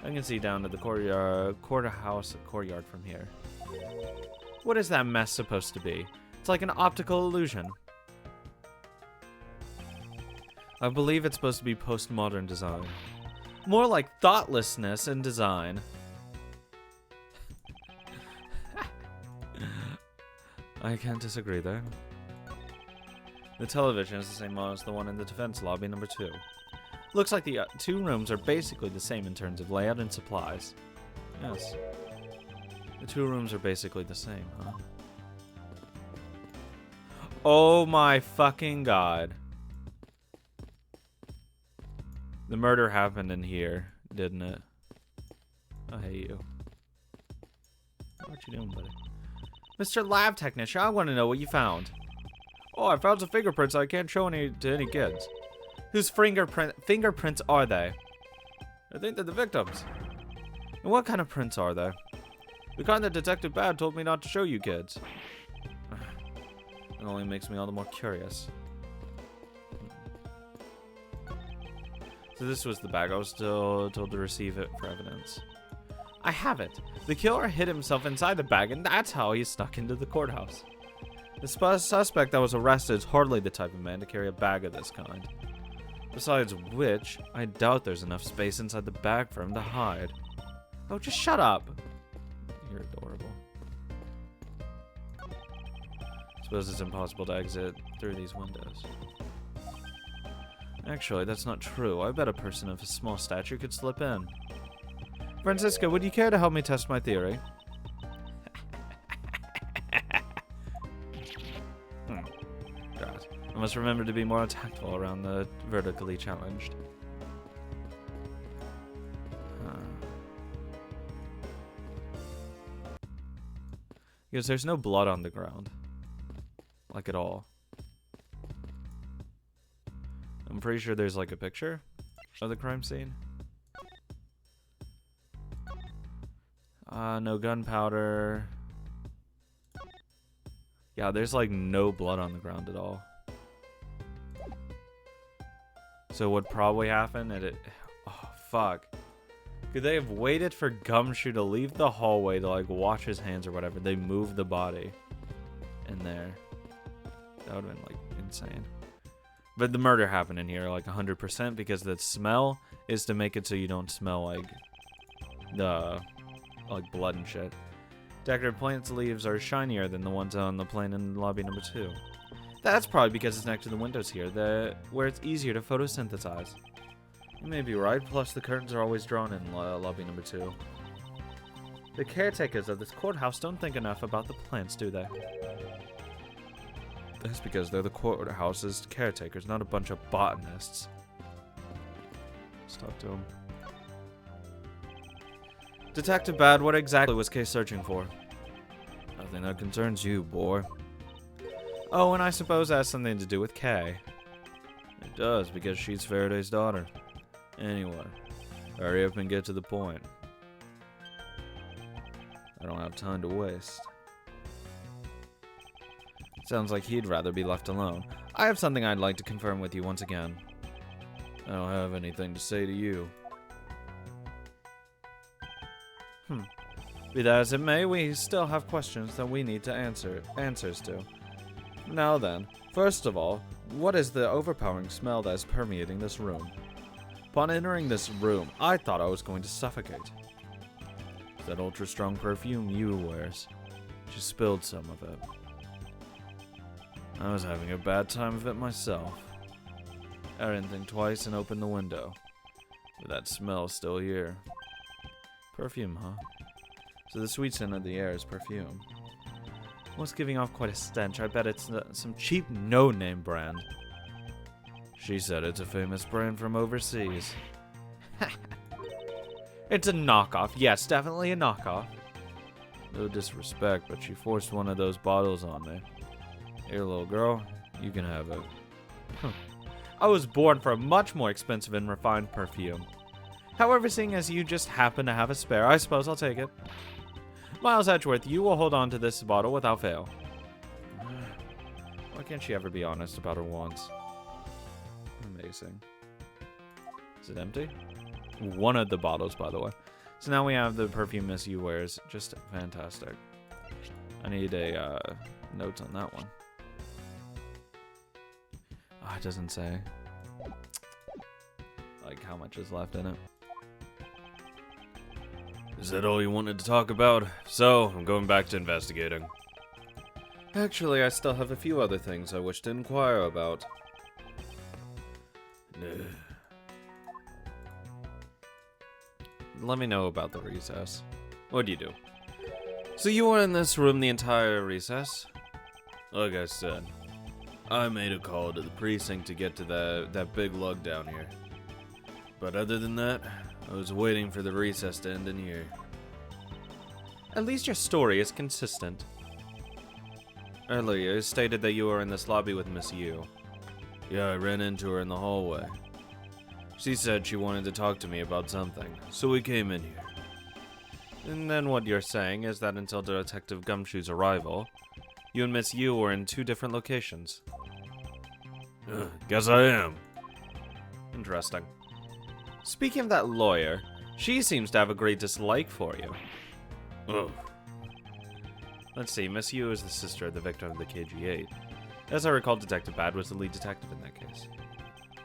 I can see down to the courthouse courtyard from here. What is that mess supposed to be? It's like an optical illusion. I believe it's supposed to be postmodern design. More like thoughtlessness in design. I can't disagree there. The television is the same model as the one in the defense lobby number 2. Looks like the two rooms are basically the same in terms of layout and supplies. Yes. The two rooms are basically the same, huh? Oh my fucking god. The murder happened in here, didn't it? I hate you. What you doing, buddy? Mr. Lab Technician, I want to know what you found. Oh, I found some fingerprints I can't show to any kids. Whose fingerprints are they? I think they're the victims. And what kind of prints are they? The kind that Detective Bad told me not to show you kids. It only makes me all the more curious. So this was the bag. I was still told to receive it for evidence. I have it. The killer hid himself inside the bag, and that's how he snuck into the courthouse. The suspect that was arrested is hardly the type of man to carry a bag of this kind. Besides which, I doubt there's enough space inside the bag for him to hide. Oh, just shut up. You're adorable. Suppose it's impossible to exit through these windows. Actually, that's not true. I bet a person of a small stature could slip in. Francisco, would you care to help me test my theory? God. I must remember to be more tactful around the vertically challenged. Because there's no blood on the ground. Like at all. I'm pretty sure there's like a picture of the crime scene. No gunpowder. Yeah, there's like no blood on the ground at all. So what probably happened? Oh, fuck. Could they have waited for Gumshoe to leave the hallway to like wash his hands or whatever? They moved the body in there. That would have been like insane. But the murder happened in here like 100% because the smell is to make it so you don't smell like the blood and shit. Decorative plants leaves are shinier than the ones on the plane in lobby number 2. That's probably because it's next to the windows here, where it's easier to photosynthesize. You may be right, plus the curtains are always drawn in lobby number 2. The caretakers of this courthouse don't think enough about the plants, do they? That's because they're the courthouse's caretakers, not a bunch of botanists. Let's talk to them. Detective Bad, what exactly was Kay searching for? Nothing that concerns you, boy. Oh, and I suppose that has something to do with Kay. It does, because she's Faraday's daughter. Anyway, hurry up and get to the point. I don't have time to waste. Sounds like he'd rather be left alone. I have something I'd like to confirm with you once again. I don't have anything to say to you. Be that as it may, we still have questions that we need to answers to. Now then, first of all, what is the overpowering smell that is permeating this room? Upon entering this room, I thought I was going to suffocate. That ultra-strong perfume you wears. She spilled some of it. I was having a bad time of it myself. I didn't think twice and opened the window. But that smell's still here. Perfume, huh? So the sweet scent of the air is perfume. What's giving off quite a stench? I bet it's some cheap no-name brand. She said it's a famous brand from overseas. It's a knockoff. Yes, definitely a knockoff. No disrespect, but she forced one of those bottles on me. Here, little girl, you can have it. I was born for a much more expensive and refined perfume. However, seeing as you just happen to have a spare, I suppose I'll take it. Miles Edgeworth, you will hold on to this bottle without fail. Why can't she ever be honest about her wants? Amazing. Is it empty? One of the bottles, by the way. So now we have the perfume Miss Yu wears. Just fantastic. I need a note on that one. Oh, it doesn't say like how much is left in it. Is that all you wanted to talk about? So, I'm going back to investigating. Actually, I still have a few other things I wish to inquire about. Let me know about the recess. What do you do? So you were in this room the entire recess? Like I said, I made a call to the precinct to get to that big lug down here. But other than that, I was waiting for the recess to end in here. At least your story is consistent. Earlier, you stated that you were in this lobby with Miss Yu. Yeah, I ran into her in the hallway. She said she wanted to talk to me about something, so we came in here. And then what you're saying is that until Detective Gumshoe's arrival, you and Miss Yu were in two different locations. Guess I am. Interesting. Speaking of that lawyer, she seems to have a great dislike for you. Oh. Let's see, Miss Yu is the sister of the victim of the KG-8. As I recall, Detective Bad was the lead detective in that case.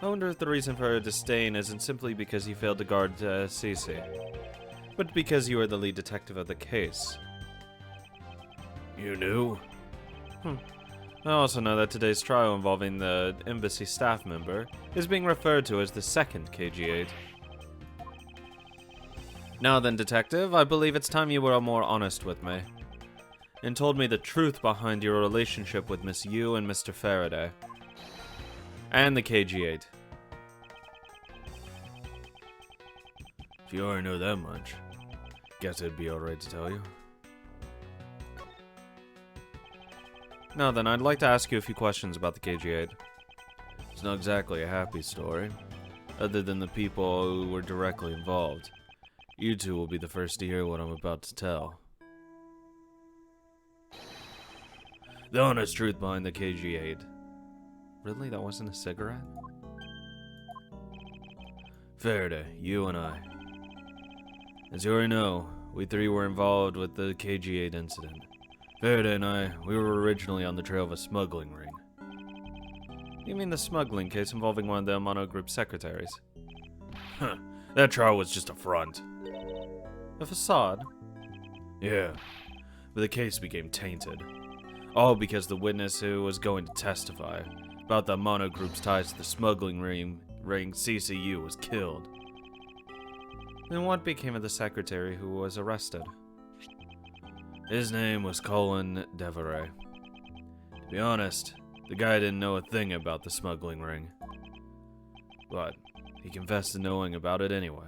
I wonder if the reason for her disdain isn't simply because you failed to guard Cece, but because you are the lead detective of the case. You knew? I also know that today's trial involving the embassy staff member is being referred to as the second KG-8. Now then, Detective, I believe it's time you were more honest with me, and told me the truth behind your relationship with Miss Yu and Mr. Faraday. And the KG-8. If you already know that much, guess it'd be alright to tell you. Now then, I'd like to ask you a few questions about the KG-8. It's not exactly a happy story, other than the people who were directly involved. You two will be the first to hear what I'm about to tell. The honest truth behind the KG-8. Really? That wasn't a cigarette? Faraday, you and I. As you already know, we three were involved with the KG-8 incident. Faraday and I, we were originally on the trail of a smuggling ring. You mean the smuggling case involving one of the Amano Group secretaries? Huh, that trial was just a front. A facade? Yeah, but the case became tainted. All because the witness who was going to testify about the Amano Group's ties to the smuggling ring CCU was killed. Then what became of the secretary who was arrested? His name was Colin Deveray. To be honest, the guy didn't know a thing about the smuggling ring. But he confessed to knowing about it anyway.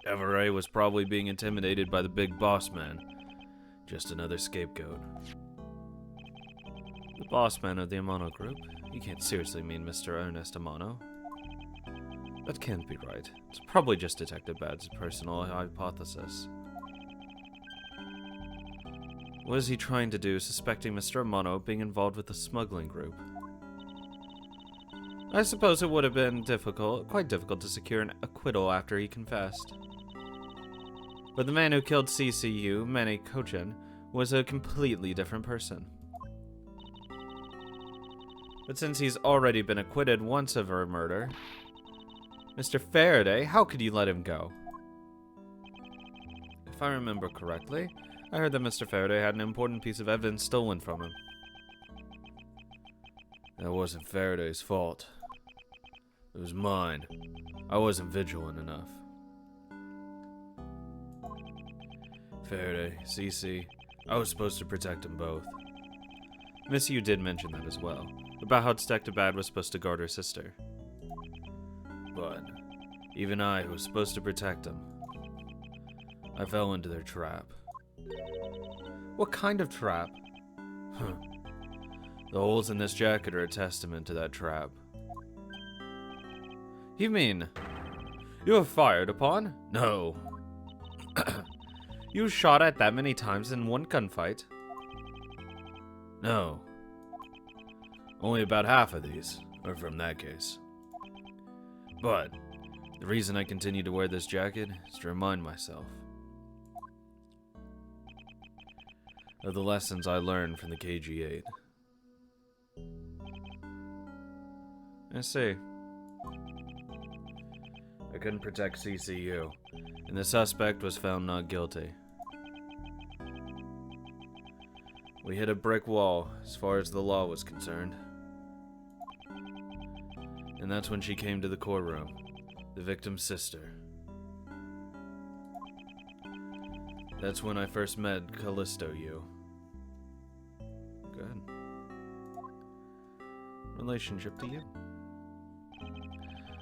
Deveray was probably being intimidated by the big boss man. Just another scapegoat. The boss man of the Amano Group? You can't seriously mean Mr. Ernest Amano. That can't be right. It's probably just Detective Bad's personal hypothesis. What is he trying to do, suspecting Mr. Amano of being involved with the smuggling group? I suppose it would have been quite difficult to secure an acquittal after he confessed. But the man who killed CCU, Manny Kochin, was a completely different person. But since he's already been acquitted once of her murder, Mr. Faraday, how could you let him go? If I remember correctly, I heard that Mr. Faraday had an important piece of evidence stolen from him. That wasn't Faraday's fault. It was mine. I wasn't vigilant enough. Faraday, CC, I was supposed to protect them both. Miss Yu did mention that as well, about how Detective Bad was supposed to guard her sister. But even I, who was supposed to protect them, I fell into their trap. What kind of trap? The holes in this jacket are a testament to that trap. You mean you were fired upon? No. You shot at that many times in one gunfight? No. Only about half of these are from that case. But The reason I continue to wear this jacket is to remind myself of the lessons I learned from the KG-8. I see. I couldn't protect CCU, and the suspect was found not guilty. We hit a brick wall as far as the law was concerned. And that's when she came to the courtroom, the victim's sister. That's when I first met Callisto Yu. Good. Relationship to you?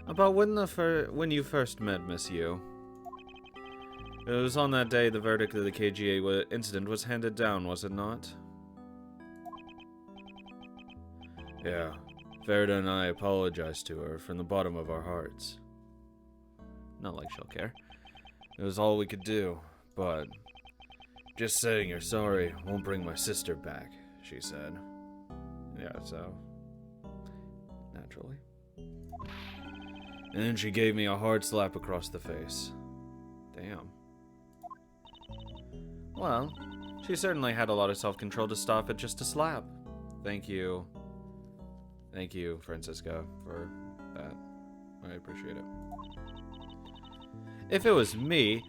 About when you first met Miss Yu. It was on that day the verdict of the KG-8 incident was handed down, was it not? Yeah. Farida and I apologized to her from the bottom of our hearts. Not like she'll care. It was all we could do, but just saying you're sorry won't bring my sister back, she said. Yeah, so naturally. And then she gave me a hard slap across the face. Damn. Well, she certainly had a lot of self-control to stop at just a slap. Thank you. Thank you, Francisca, for that. I appreciate it. If it was me,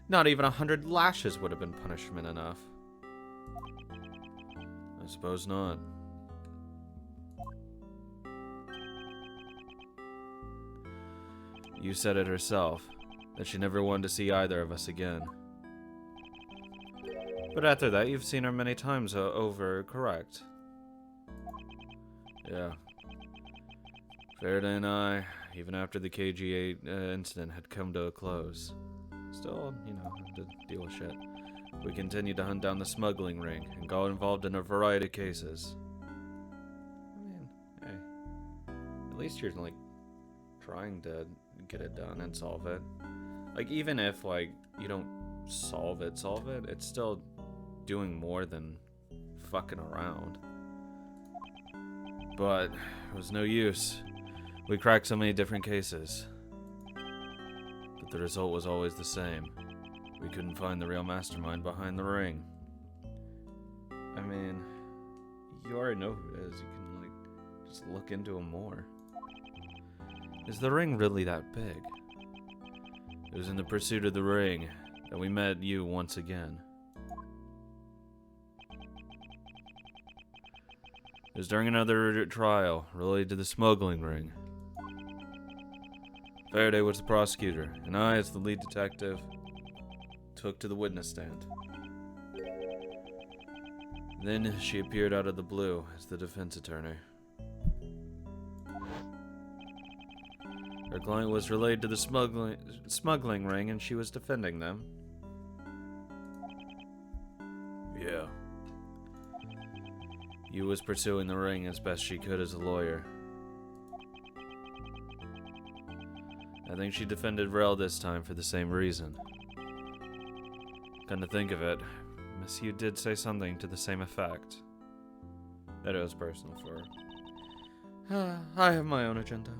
not even 100 lashes would have been punishment enough. I suppose not. You said it herself, that she never wanted to see either of us again. But after that, you've seen her many times over, correct? Yeah. Farida and I, even after the KG-8 incident had come to a close, still, had to deal with shit. We continued to hunt down the smuggling ring and got involved in a variety of cases. I mean, hey. At least you're, trying to get it done and solve it. Even if, you don't solve it, it's still doing more than fucking around. But it was no use. We cracked so many different cases. But the result was always the same. We couldn't find the real mastermind behind the ring. I mean, you already know who it is. You can, just look into him more. Is the ring really that big? It was in the pursuit of the ring that we met you once again. It was during another trial related to the smuggling ring. Faraday was the prosecutor, and I, as the lead detective, took to the witness stand. Then she appeared out of the blue as the defense attorney. Her client was related to the smuggling ring, and she was defending them. Yeah. Yu was pursuing the ring as best she could as a lawyer. I think she defended Rel this time for the same reason. Come to think of it, Miss Yu did say something to the same effect. That it was personal for her. I have my own agenda.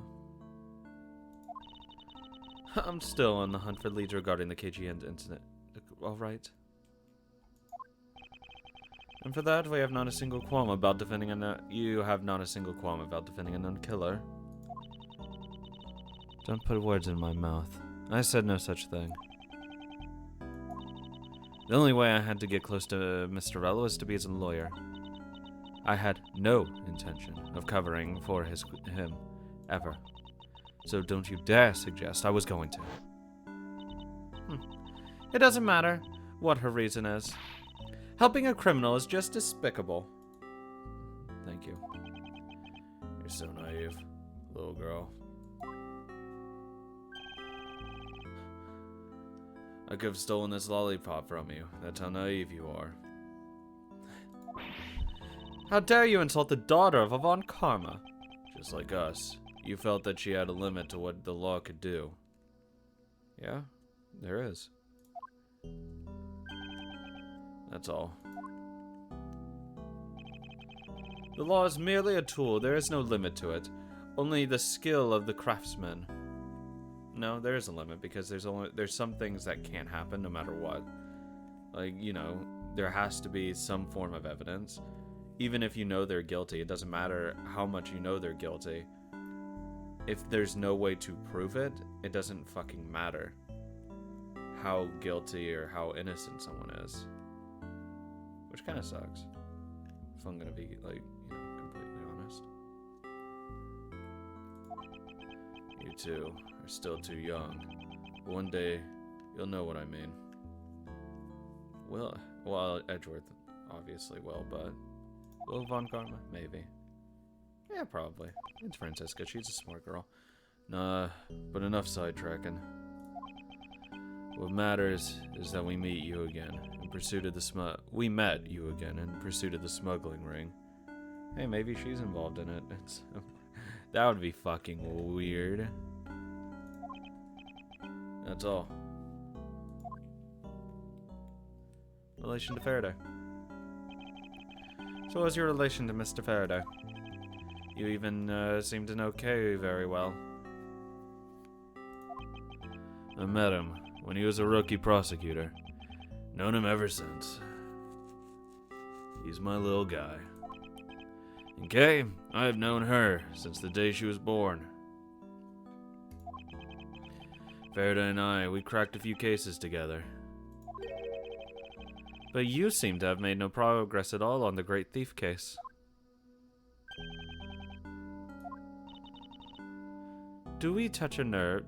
I'm still on the hunt for leads regarding the KG incident. Alright. And for that, we have not a single qualm about defending you have not a single qualm about defending a known killer. Don't put words in my mouth. I said no such thing. The only way I had to get close to Mr. Rel was to be as a lawyer. I had no intention of covering for him, ever. So don't you dare suggest I was going to. It doesn't matter what her reason is. Helping a criminal is just despicable. Thank you. You're so naive, little girl. I could have stolen this lollipop from you. That's how naive you are. How dare you insult the daughter of Avant Karma? Just like us, you felt that she had a limit to what the law could do. Yeah, there is. That's all. The law is merely a tool. There is no limit to it. Only the skill of the craftsman. No, there is a limit because there's some things that can't happen no matter what. Like, you know, there has to be some form of evidence. Even if you know they're guilty, it doesn't matter how much you know they're guilty. If there's no way to prove it, it doesn't fucking matter how guilty or how innocent someone is. Which kind of sucks. If I'm gonna be, like, you know, completely honest. You two are still too young. One day, you'll know what I mean. Well, Edgeworth obviously will, but Will Von Karma? Maybe. Yeah, probably. It's Francisca. She's a smart girl. Nah, but enough sidetracking. What matters is that we meet you again in pursuit of the We met you again in pursuit of the smuggling ring. Hey, maybe she's involved in it. That would be fucking weird. That's all. Relation to Faraday. So what's your relation to Mr. Faraday? You even seem to know Kay very well. I met him when he was a rookie prosecutor. Known him ever since. He's my little guy. And Kay, I have known her since the day she was born. Faraday and I, we cracked a few cases together. But you seem to have made no progress at all on the Great Thief case. Did we touch a nerve?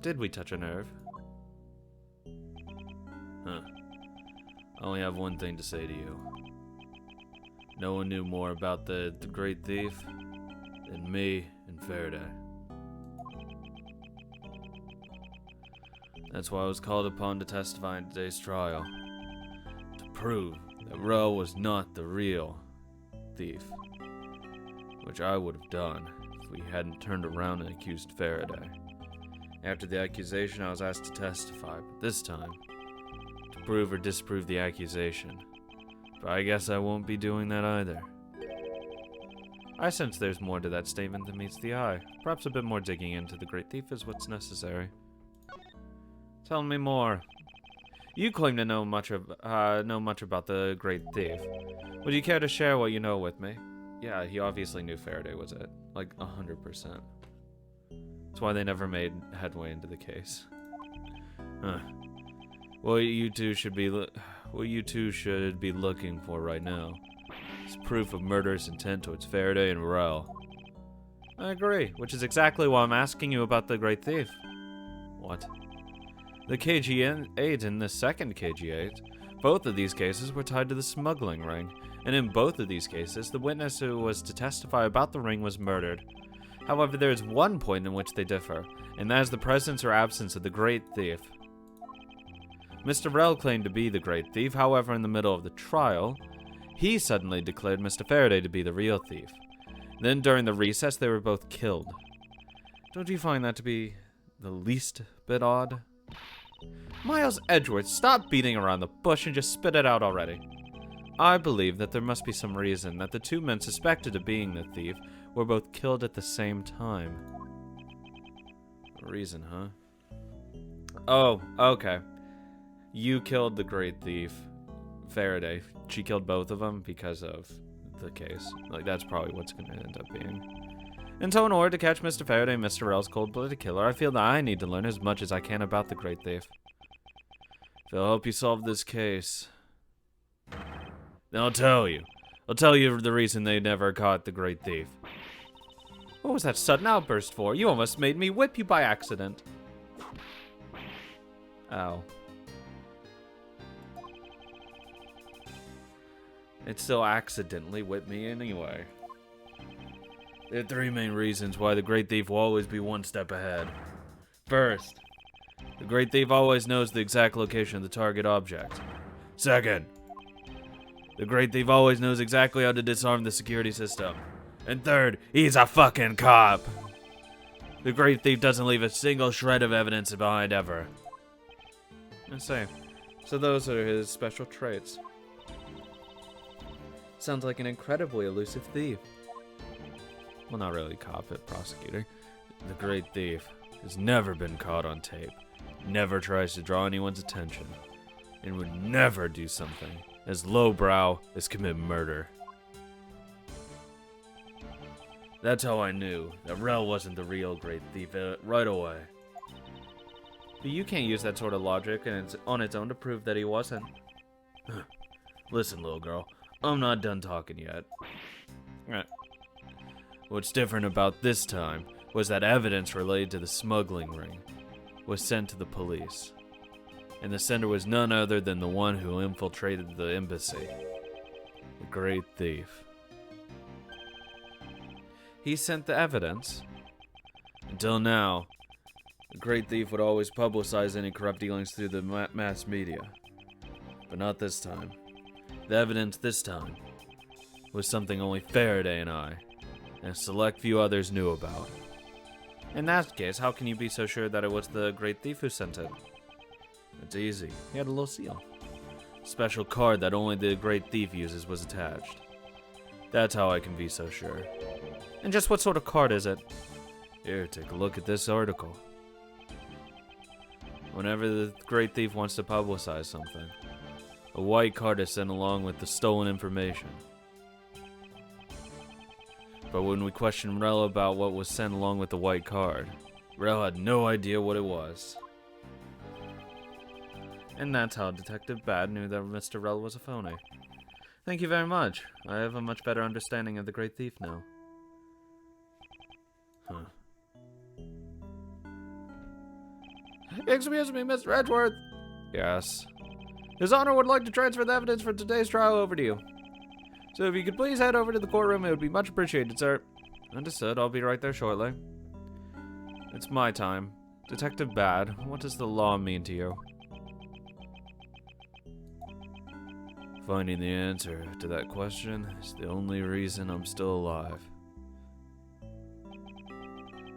Huh. I only have one thing to say to you. No one knew more about the Great Thief than me and Faraday. That's why I was called upon to testify in today's trial. To prove that Rel was not the real thief. Which I would have done if we hadn't turned around and accused Faraday. After the accusation, I was asked to testify, but this time, to prove or disprove the accusation. But I guess I won't be doing that either. I sense there's more to that statement than meets the eye. Perhaps a bit more digging into the Great Thief is what's necessary. Tell me more. You claim to know much about the Great Thief. Would you care to share what you know with me? Yeah, he obviously knew Faraday was it. Like, 100%. That's why they never made headway into the case. Huh. What you two should be looking for right now is proof of murderous intent towards Faraday and Rel. I agree, which is exactly why I'm asking you about the Great Thief. What? The KG-8 and the second KG-8, both of these cases were tied to the smuggling ring, and in both of these cases, the witness who was to testify about the ring was murdered. However, there is one point in which they differ, and that is the presence or absence of the Great Thief. Mr. Rel claimed to be the Great Thief, however, in the middle of the trial, he suddenly declared Mr. Faraday to be the real thief. Then, during the recess, they were both killed. Don't you find that to be the least bit odd? Miles Edgeworth, stop beating around the bush and just spit it out already. I believe that there must be some reason that the two men suspected of being the thief were both killed at the same time. A reason, huh? Oh, okay. You killed the Great Thief, Faraday. She killed both of them because of the case. Like, that's probably what's going to end up being. And so in order to catch Mr. Faraday and Mr. Rel's cold-blooded killer, I feel that I need to learn as much as I can about the Great Thief. If it'll help you solve this case, then I'll tell you. I'll tell you the reason they never caught the Great Thief. What was that sudden outburst for? You almost made me whip you by accident. Ow. It still accidentally whipped me anyway. There are three main reasons why the Great Thief will always be one step ahead. First, the Great Thief always knows the exact location of the target object. Second, the Great Thief always knows exactly how to disarm the security system. And third, he's a fucking cop. The Great Thief doesn't leave a single shred of evidence behind ever. I say, so those are his special traits. Sounds like an incredibly elusive thief. Well, not really cop, but prosecutor. The Great Thief. has never been caught on tape, never tries to draw anyone's attention, and would never do something as lowbrow as commit murder. That's how I knew that Rel wasn't the real Great Thief right away. But you can't use that sort of logic and it's on its own to prove that he wasn't. Listen, little girl, I'm not done talking yet. What's different about this time was that evidence related to the smuggling ring was sent to the police. And the sender was none other than the one who infiltrated the embassy. The Great Thief. He sent the evidence. Until now, the Great Thief would always publicize any corrupt dealings through the mass media. But not this time. The evidence this time was something only Faraday and I, and a select few others knew about. In that case, how can you be so sure that it was the Great Thief who sent it? It's easy. He had a little seal. A special card that only the Great Thief uses was attached. That's how I can be so sure. And just what sort of card is it? Here, take a look at this article. Whenever the Great Thief wants to publicize something, a white card is sent along with the stolen information. But when we questioned Rel about what was sent along with the white card, Rel had no idea what it was. And that's how Detective Bad knew that Mr. Rel was a phony. Thank you very much. I have a much better understanding of the Great Thief now. Excuse me, Mr. Edgeworth. Yes. His Honor would like to transfer the evidence for today's trial over to you. So if you could please head over to the courtroom, it would be much appreciated, sir. Understood. I'll be right there shortly. It's my time. Detective Bad, what does the law mean to you? Finding the answer to that question is the only reason I'm still alive.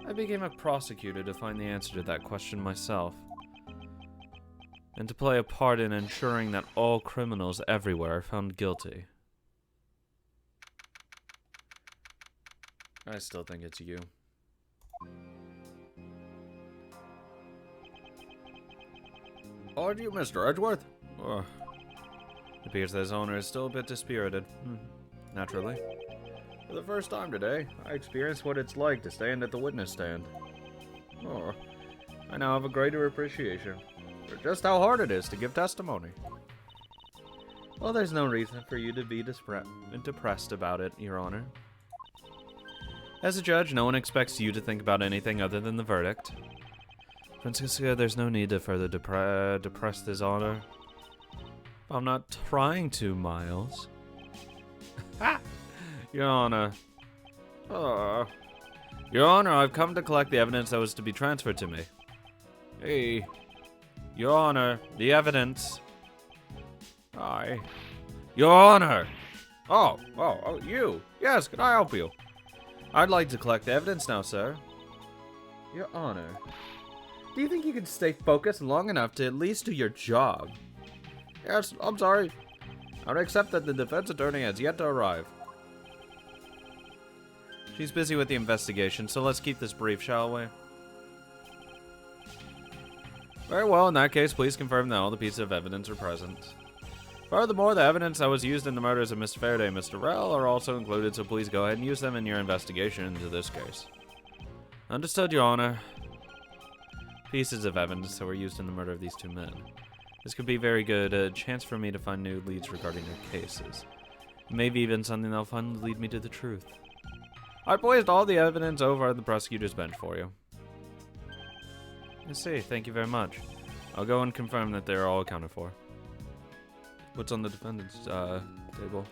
I became a prosecutor to find the answer to that question myself, and to play a part in ensuring that all criminals everywhere are found guilty. I still think it's you. Are you Mr. Edgeworth? Oh. It appears that his owner is still a bit dispirited. Naturally. For the first time today, I experienced what it's like to stand at the witness stand. Oh, I now have a greater appreciation for just how hard it is to give testimony. Well, there's no reason for you to be depressed about it, Your Honor. As a judge, no one expects you to think about anything other than the verdict. Francisca, there's no need to further depress his honor. I'm not trying to, Miles. Your Honor. Your Honor, I've come to collect the evidence that was to be transferred to me. Hey. Your Honor, the evidence. Aye. Your Honor! Oh, you. Yes, can I help you? I'd like to collect the evidence now, sir. Your Honor, do you think you can stay focused long enough to at least do your job? Yes, I'm sorry. I would accept that the defense attorney has yet to arrive. She's busy with the investigation, so let's keep this brief, shall we? Very well, in that case, please confirm that all the pieces of evidence are present. Furthermore, the evidence that was used in the murders of Mr. Faraday and Mr. Rel are also included, so please go ahead and use them in your investigation into this case. Understood, Your Honor. Pieces of evidence that were used in the murder of these two men. This could be very good, a chance for me to find new leads regarding their cases. Maybe even something that'll finally lead me to the truth. I placed all the evidence over at the prosecutor's bench for you. I see, thank you very much. I'll go and confirm that they're all accounted for. What's on the defendant's table?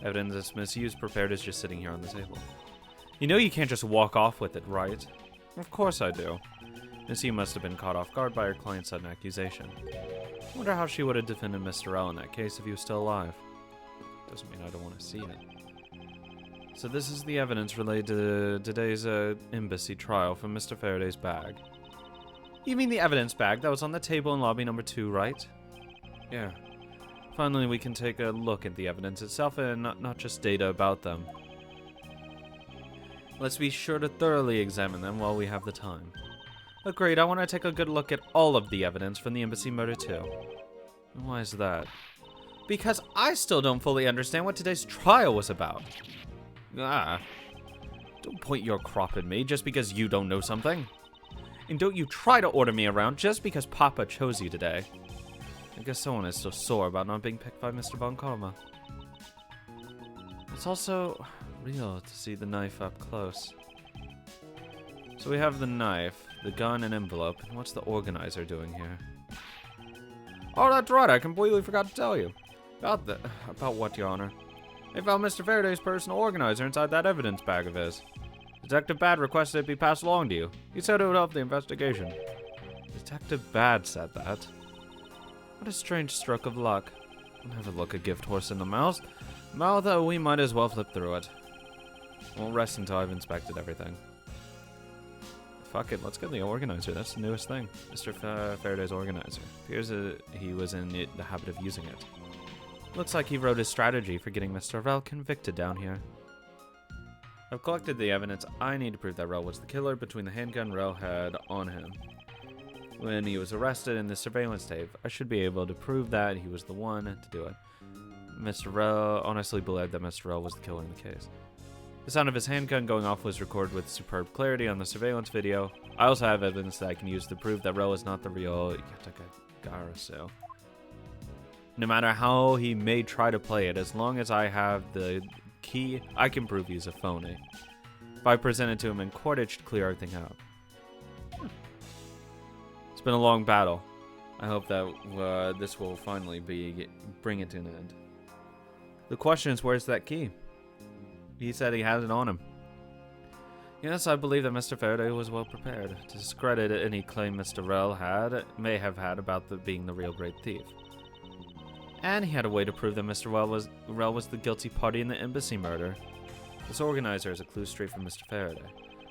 Evidence that's misused, prepared is just sitting here on the table. You know you can't just walk off with it, right? Of course I do. Miss Yu must have been caught off guard by her client's sudden accusation. I wonder how she would have defended Mr. Rel in that case if he was still alive. Doesn't mean I don't want to see it. So this is the evidence related to today's embassy trial from Mr. Faraday's bag. You mean the evidence bag that was on the table in lobby number 2, right? Yeah. Finally, we can take a look at the evidence itself and not just data about them. Let's be sure to thoroughly examine them while we have the time. Agreed, I want to take a good look at all of the evidence from the embassy murder too. Why is that? Because I still don't fully understand what today's trial was about. Don't point your crop at me just because you don't know something. And don't you try to order me around just because Papa chose you today. I guess someone is still sore about not being picked by Mr. Von Karma. It's also real to see the knife up close. So we have the knife, the gun and envelope, and what's the organizer doing here? Oh, that's right, I completely forgot to tell you. About what, Your Honor? They found Mr. Faraday's personal organizer inside that evidence bag of his. Detective Bad requested it be passed along to you. He said it would help the investigation. Detective Bad said that? What a strange stroke of luck. Never look a gift horse in the mouth. Though we might as well flip through it. Won't rest until I've inspected everything. Fuck it, let's get the organizer. That's the newest thing. Mr. Faraday's organizer. Appears that he was in the habit of using it. Looks like he wrote his strategy for getting Mr. Rel convicted down here. I've collected the evidence I need to prove that Rel was the killer between the handgun Rel had on him when he was arrested in the surveillance tape. I should be able to prove that he was the one to do it. Mr. Rel honestly believed that Mr. Rel was the killer in the case. The sound of his handgun going off was recorded with superb clarity on the surveillance video. I also have evidence that I can use to prove that Rel is not the real Yataka Garasu. No matter how he may try to play it, as long as I have the key, I can prove he's a phony. If I present it to him in court, it should clear everything out. It's been a long battle. I hope that this will finally bring it to an end. The question is, where's that key? He said he had it on him. Yes, I believe that Mr. Faraday was well prepared to discredit any claim Mr. Rel may have had about being the real great thief. And he had a way to prove that Mr. Rel was the guilty party in the embassy murder. This organizer is a clue straight from Mr. Faraday.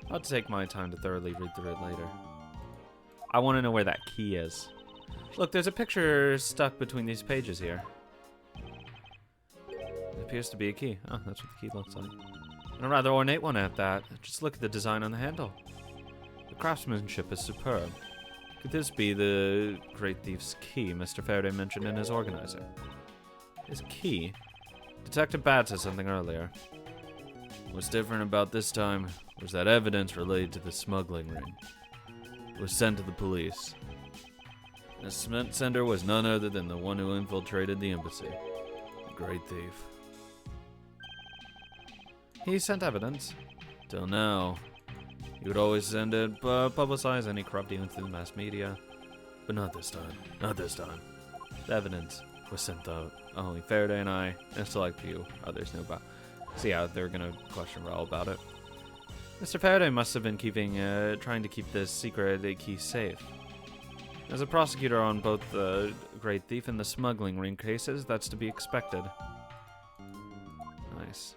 I'll have to take my time to thoroughly read through it later. I want to know where that key is. Look, there's a picture stuck between these pages here. It appears to be a key. Oh, that's what the key looks like. And a rather ornate one at that. Just look at the design on the handle. The craftsmanship is superb. Could this be the great thief's key Mr. Faraday mentioned in his organizer? His key? Detective Bad said something earlier. What's different about this time was that evidence related to the smuggling ring. It was sent to the police. The sender was none other than the one who infiltrated the embassy. The great thief. He sent evidence. Till now. He would always send it, publicize any corrupt dealings through the mass media. But not this time. Not this time. The evidence was sent out. Only Faraday and I, and a select few others knew about. So yeah, they're gonna question Rel about it. Mr. Faraday must have been trying to keep this secret key safe. As a prosecutor on both the Great Thief and the smuggling ring cases, that's to be expected. Nice.